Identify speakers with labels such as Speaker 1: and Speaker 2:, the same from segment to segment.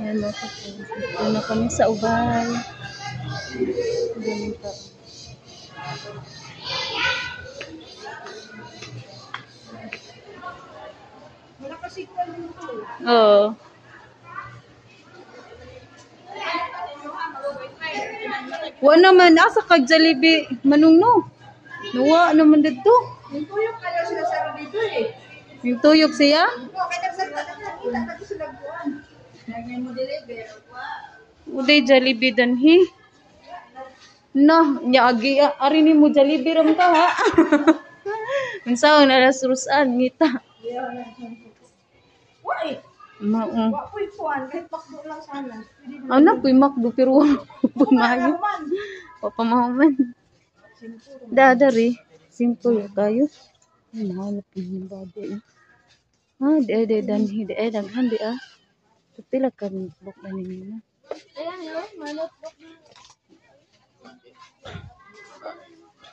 Speaker 1: Ayan mga kapatid. Dito na kami sa Ubay. Ganito.
Speaker 2: Wala kasi ko dito.
Speaker 1: Oo. Wa naman asa kag Jollibee manungno. Nuwa naman dito.
Speaker 2: Yung tuyok kayo sila sa dito eh.
Speaker 1: Yung tuyok siya.
Speaker 2: Oo, kaya nagsalita na sila buwan. Lagyan mo deliver.
Speaker 1: Uday Jollibee danhi. No, nya agi ari ni mo Jollibee ram ka ha. Unsaon alas rusan ngita.
Speaker 2: Why?
Speaker 1: Mao.
Speaker 2: Wa po'y kuwan, kahit bakdo lang sana.
Speaker 1: Ana puy makdo pero pud maayo. Papamahuman. Dadari. Simple kayo. Ay, mahal po yung bagay. Ah, di danhi. Di daghan di ah. Pila ka notebook na ninyo.
Speaker 2: Ayan yun, manot.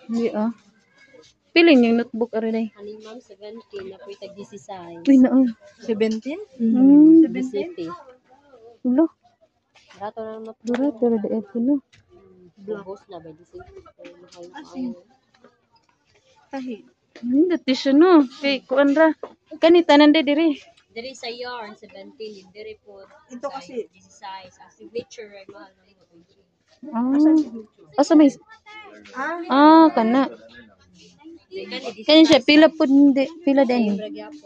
Speaker 1: Hindi ah. Piling yung notebook ari day.
Speaker 2: Aning ma'am, 17, na po'y tag-16.
Speaker 1: Uy na ah.
Speaker 2: 17?
Speaker 1: 17. Ulo.
Speaker 2: Rato na naman.
Speaker 1: Dura pero di eto no.
Speaker 2: Blogos na ba? Mahal na kayo. Kahit.
Speaker 1: Dati siya no. Kay kuan ra. Kanita nande diri.
Speaker 3: Diri sa yarn, 17. Diri po.
Speaker 2: Ito kasi.
Speaker 3: Size. Ang signature, ay mahal na mo.
Speaker 1: Ah. Asa may kana. Kani siya pila pud hindi pila din.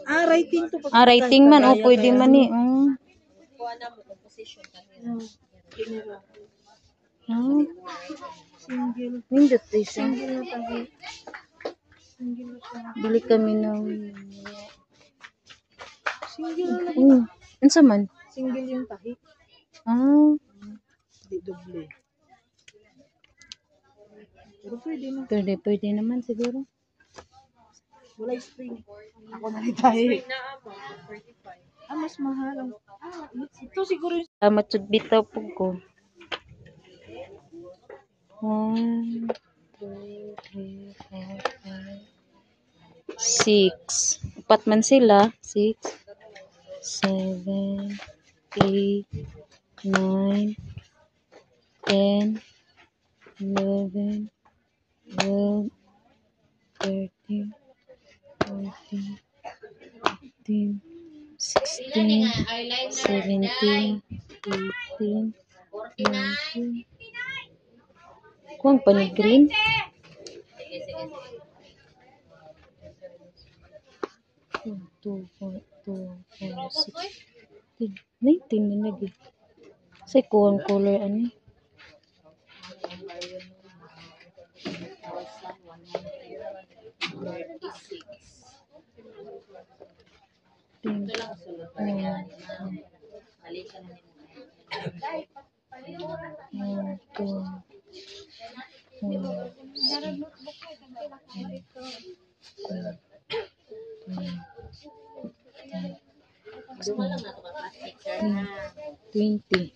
Speaker 2: Writing to.
Speaker 1: Writing man o pwede man ni.
Speaker 3: Kuha na mo composition kanina.
Speaker 2: Single.
Speaker 1: Nindot tayo siya.
Speaker 2: Single na tayo. Single na siya.
Speaker 1: Bili kami ng
Speaker 2: Single na lang.
Speaker 1: unsa man?
Speaker 2: Single yung tahi.
Speaker 1: Ah,
Speaker 2: Di doble. Pero
Speaker 1: pwede naman siguro.
Speaker 2: wala spring. Ako na rin tahi.
Speaker 3: Na amo, 45.
Speaker 2: Mas mahal. Ito siguro yung
Speaker 1: Matud bitaw pug ko. 1, 2, 3, 4, 5, 6. Upat man sila. 6, 7, 8, 9, 10, 11, 12, 13, 14, 15, 16, 17, 18, 19. Kuang pa ni green? 19 na lagi. Say kuang color ani.
Speaker 3: Dumalang na ito ka plastic, sir, na.
Speaker 1: 20.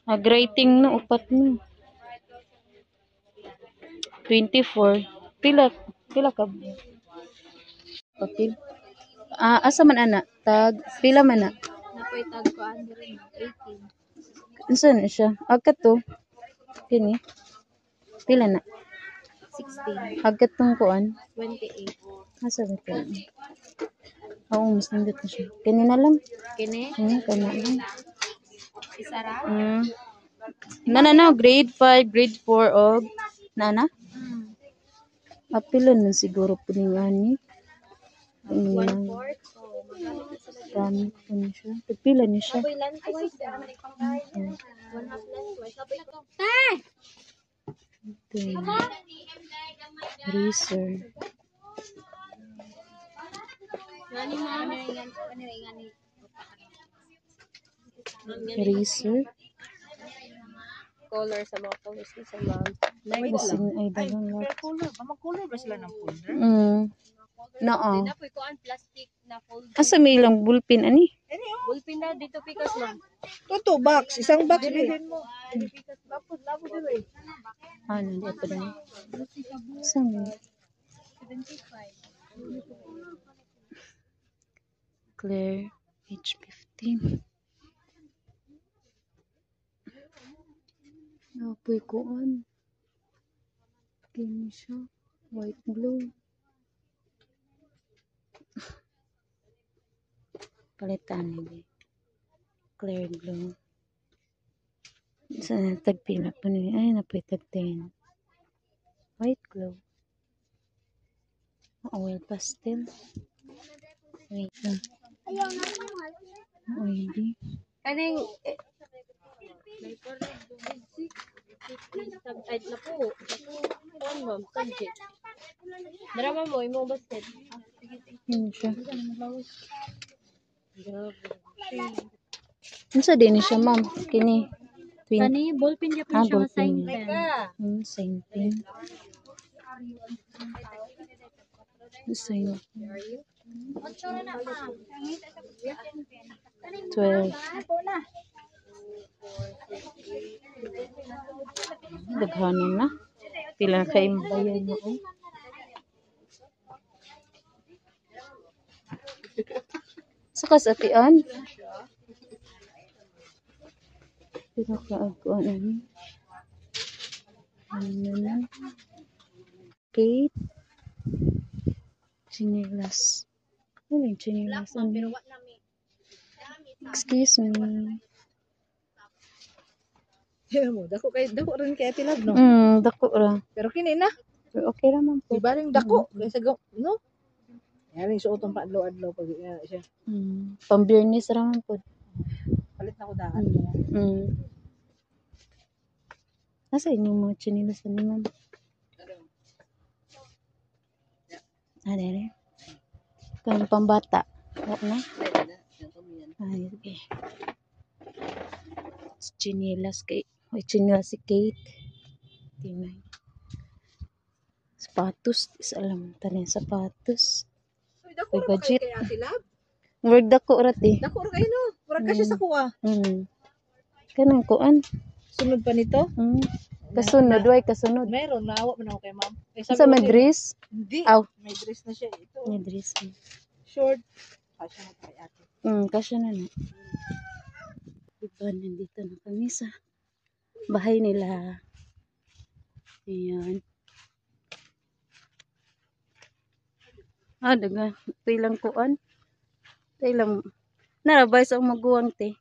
Speaker 1: Rating na upat mo. 24. Pila ka? Papel. Asa man ana? Tag pila man na?
Speaker 3: Napoy tag ko under 18.
Speaker 1: Unsa na siya? Agkat to. Kini. Pila na?
Speaker 3: 16.
Speaker 1: Agkat tong kuan.
Speaker 3: 28.
Speaker 1: Asa ba to? Oo, mas nindot na siya. Kini na lang.
Speaker 3: Kini?
Speaker 1: Kana lang.
Speaker 3: Isara?
Speaker 1: Na, grade 5, grade 4 og nana? Apilon na siguro po ni ani.
Speaker 3: 1/4.
Speaker 1: Gamit po niya siya. Pila niya siya.
Speaker 3: Apoy lengthwise. 1/2 lengthwise. Apoy na to.
Speaker 1: Eraser.
Speaker 3: Ngani mo ngani.
Speaker 1: Eraser.
Speaker 3: Color sa mga colors sa mga.
Speaker 1: Basin ay dalang lot.
Speaker 2: color. Mag-color ba sila ng folder?
Speaker 1: Noo.
Speaker 3: Napoy ko ang plastic na folder.
Speaker 1: Asa may ilang bulpin ani?
Speaker 3: Bulpin na dito pikas lang.
Speaker 2: Ito, box. Isang box bilhin mo. Lapod dito eh.
Speaker 1: Ano di pa din. Asa may
Speaker 3: 75.
Speaker 1: clear Page 15. Napoy kuan. Kini siya. White glue. Palitan ni clear glue. Sa tagpila po ni. Ay, napoy tag 10. White glue. Oil pastel. Wait lang. Oily.
Speaker 3: Kaning ay na po. Kuan ma'am, subject. Drama mo imong basket.
Speaker 1: Yun siya. Unsa din ni siya, ma'am? Kini.
Speaker 3: Kani ballpen gyud siya nga
Speaker 1: Ballpen
Speaker 3: sign
Speaker 1: niya.
Speaker 3: pen.
Speaker 1: Sign pen. Sign pen. 12. Daghanan na. Pila kay mabayan mo. Sakas atian. Pila ka agkuan ani. Ano na. Kate. Chinelas. Ano yung chinelas? Ano? Excuse me.
Speaker 2: Mo, dako rin kay Ate Love, no?
Speaker 1: Dako ra.
Speaker 2: Pero kini na,
Speaker 1: Pero okay ra man po.
Speaker 2: di baling dako kaysa no? Yan yung suotong paadlaw-adlaw pag siya.
Speaker 1: Pambirnis ra man po.
Speaker 2: Palit na ko daan.
Speaker 1: Nasa inyong mga chinelas ni ma'am? Dere. Kan pambata. Oo na. Ay, okay. Chinelas kay chinelas si Kate. Tinay. Sapatos, alam tanin sapatos.
Speaker 2: Dako ra kay Ate Love.
Speaker 1: Word dako ra ti.
Speaker 2: Dako ra kay no. Murag kasi sa kuha.
Speaker 1: Kanang kuan.
Speaker 2: Sunod pa nito?
Speaker 1: Kasunod, way kasunod.
Speaker 2: Meron, naawa man ako kay ma'am.
Speaker 1: Sa madris?
Speaker 2: Hindi.
Speaker 1: Aw.
Speaker 2: May dress na siya. Ito.
Speaker 1: Madris.
Speaker 2: Short. Kasya na kay ate.
Speaker 1: Kasya na na. Diba, nandito na kami sa bahay nila. Ayan. Daga. Ito ilang kuan. Ito ilang. Narabay sa maguwang te.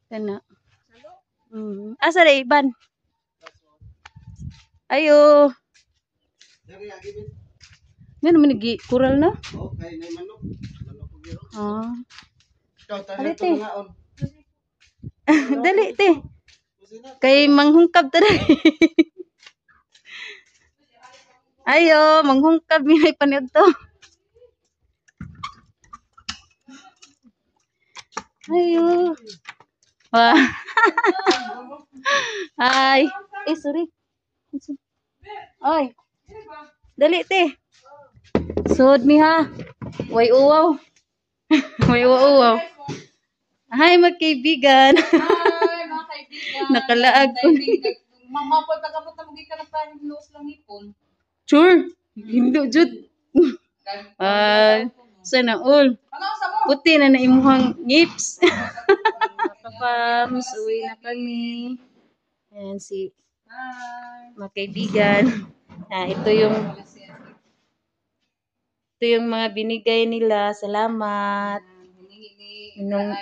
Speaker 1: Kana. Asa na iban? Ayo. Ngano man gi kural na?
Speaker 4: Okay, na manok. Manok ko giro.
Speaker 1: Dali te. Dali te. Kay manghungkab ta dali. Ayo, manghungkab mi ay paniod to. Ayo. Wah. Ay. Sorry. Ay. Dali te. Sud mi ha. Way uwaw. Way uwaw. Hi magkaibigan.
Speaker 5: Hi mga kaibigan.
Speaker 1: Nakalaag ko.
Speaker 5: Mamapol tagamot na magi ka na pa nose lang ipon.
Speaker 1: Sure. Hindo jud. Sana all.
Speaker 5: Ano sa mo?
Speaker 1: Puti na naimuhang ngips. Papams, uwi na kami. Ayan si mga kaibigan. Ito yung mga binigay nila. Salamat.
Speaker 5: Yung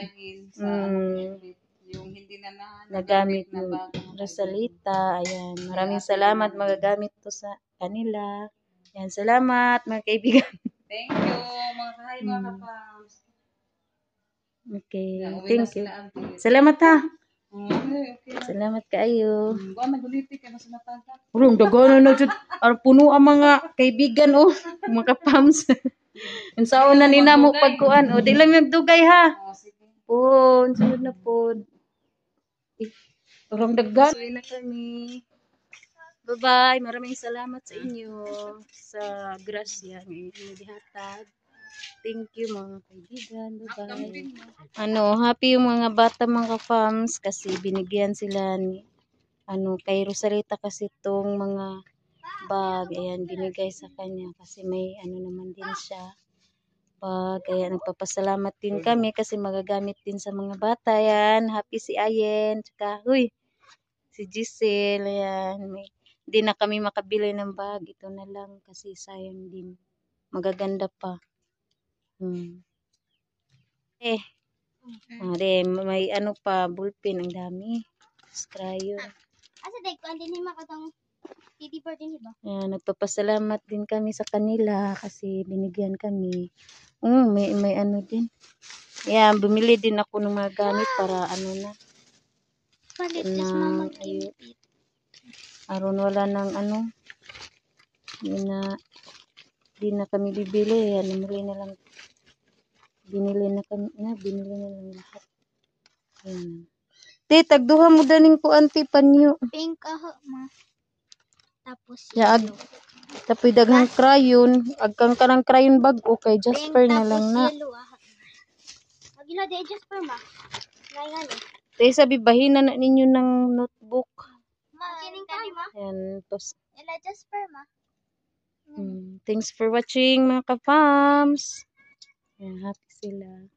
Speaker 5: hindi na
Speaker 1: Nagamit
Speaker 5: na
Speaker 1: ng
Speaker 5: bagong
Speaker 1: Rosalita. Ayan. Maraming salamat. Magagamit to sa kanila. Ayan. Salamat mga kaibigan.
Speaker 5: Thank you mga kahay mga kapams.
Speaker 1: Okay.
Speaker 5: Uwi na
Speaker 1: Thank you.
Speaker 5: sila, auntie.
Speaker 1: Salamat ha.
Speaker 5: Okay.
Speaker 1: Salamat kaayo.
Speaker 5: Buwan naguliti kay mas mataga.
Speaker 1: Urong dagano na jud. Puno ang mga kaibigan mga pams. Unsaon na nina mo pagkuan di lang nagdugay ha.
Speaker 5: Sige.
Speaker 1: Pon, sunod na pod. Urong daggan. Uwi na kami. Bye-bye. Maraming salamat sa inyo sa grasya ng inyong gihatag. Thank you mga kaibigan. Bye-bye. Happy yung mga bata mga fams kasi binigyan sila ni kay Rosalita kasi itong mga bag. Ayan, binigay sa kanya kasi may naman din siya pa. Kaya nagpapasalamat din kami kasi magagamit din sa mga bata yan. Happy si Ayen. Tsaka, si Giselle. Ayan. Hindi na kami makabili ng bag. Ito na lang kasi sayang din. Magaganda pa. May ano pa, bullpen. Ang dami. Crayon.
Speaker 6: Asa day ko andin hima katong titi bird din ba?
Speaker 1: Nagpapasalamat din kami sa kanila kasi binigyan kami. May ano din. Yan, bumili din ako ng mga gamit para ano na.
Speaker 6: Palit is mama
Speaker 1: Ayun. Aron wala ng ano. Di na kami bibili. Yan, binili na lang lahat. Yan. Tagduha mo daning ko anti panyo.
Speaker 6: Pink ma. Tapos
Speaker 1: Tapos daghang crayon, agkang kanang crayon bag kay Jasper na lang na.
Speaker 6: Agila di Jasper ma. Ngani.
Speaker 1: Sabi bahinan na ninyo ng notebook.
Speaker 6: Ma, kining kani ma.
Speaker 1: Yan, tos.
Speaker 6: Ila Jasper ma.
Speaker 1: Thanks for watching mga ka-fams. Yan, happy sila.